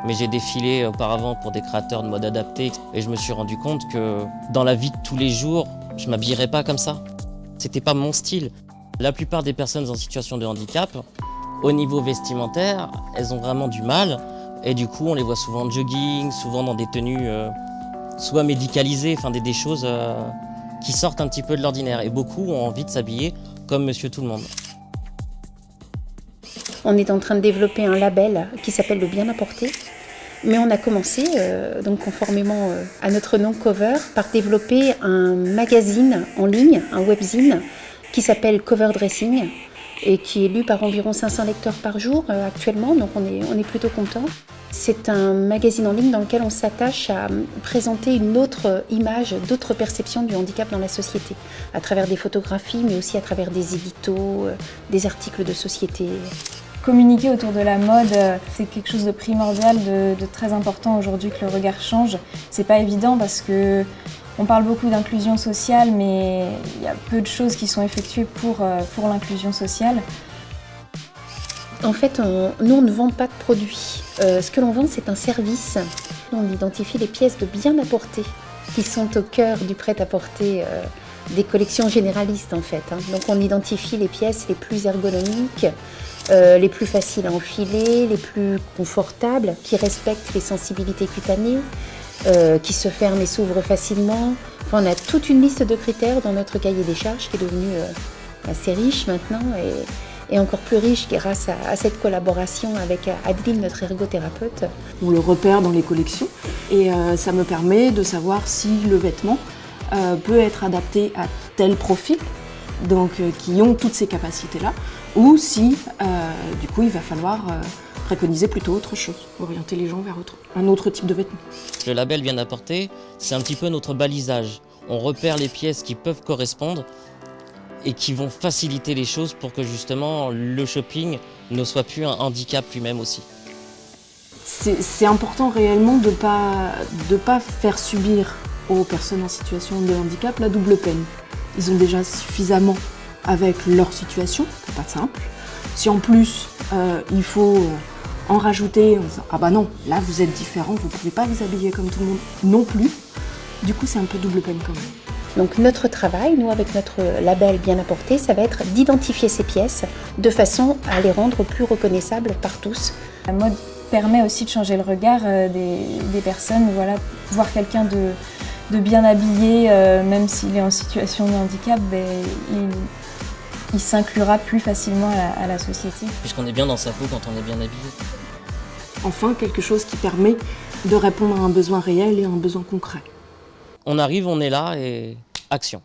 Mais j'ai défilé auparavant pour des créateurs de mode adapté et je me suis rendu compte que dans la vie de tous les jours, je ne m'habillerais pas comme ça. C'était pas mon style. La plupart des personnes en situation de handicap, au niveau vestimentaire, elles ont vraiment du mal. Et du coup, on les voit souvent en jogging, souvent dans des tenues soit médicalisées, enfin des choses qui sortent un petit peu de l'ordinaire. Et beaucoup ont envie de s'habiller comme Monsieur Tout-le-Monde. On est en train de développer un label qui s'appelle le Bien Apporté. Mais on a commencé, donc conformément à notre nom Cover, par développer un magazine en ligne, un webzine, qui s'appelle Cover Dressing et qui est lu par environ 500 lecteurs par jour actuellement, donc on est plutôt content. C'est un magazine en ligne dans lequel on s'attache à présenter une autre image, d'autres perceptions du handicap dans la société, à travers des photographies, mais aussi à travers des éditos, des articles de société. Communiquer autour de la mode, c'est quelque chose de primordial, de très important aujourd'hui que le regard change. C'est pas évident parce que on parle beaucoup d'inclusion sociale, mais il y a peu de choses qui sont effectuées pour l'inclusion sociale. En fait, nous, on ne vend pas de produits. Ce que l'on vend, c'est un service. On identifie les pièces de bien apporter qui sont au cœur du prêt-à-porter des collections généralistes, en fait. Donc, on identifie les pièces les plus ergonomiques, les plus faciles à enfiler, les plus confortables, qui respectent les sensibilités cutanées, qui se ferment et s'ouvrent facilement. Enfin, on a toute une liste de critères dans notre cahier des charges qui est devenu assez riche maintenant et encore plus riche grâce à cette collaboration avec Adeline, notre ergothérapeute. On le repère dans les collections et ça me permet de savoir si le vêtement peut être adapté à tel profil, donc qui ont toutes ces capacités-là, ou si du coup il va falloir préconiser plutôt autre chose, orienter les gens vers un autre type de vêtements. Le label Bien Apporté, c'est un petit peu notre balisage. On repère les pièces qui peuvent correspondre et qui vont faciliter les choses pour que justement le shopping ne soit plus un handicap lui-même aussi. C'est important réellement de pas faire subir aux personnes en situation de handicap la double peine. Ils ont déjà suffisamment avec leur situation, c'est pas simple. Si en plus il faut en rajouter en disant « Ah bah non, là vous êtes différent, vous pouvez pas vous habiller comme tout le monde non plus », du coup c'est un peu double peine quand même. Donc notre travail, nous avec notre label Bien Apporté, ça va être d'identifier ces pièces de façon à les rendre plus reconnaissables par tous. La mode permet aussi de changer le regard des personnes, voilà, voir quelqu'un de bien habillé, même s'il est en situation de handicap, il s'inclura plus facilement à la société. Puisqu'on est bien dans sa peau quand on est bien habillé. Enfin, quelque chose qui permet de répondre à un besoin réel et à un besoin concret. On arrive, on est là et action.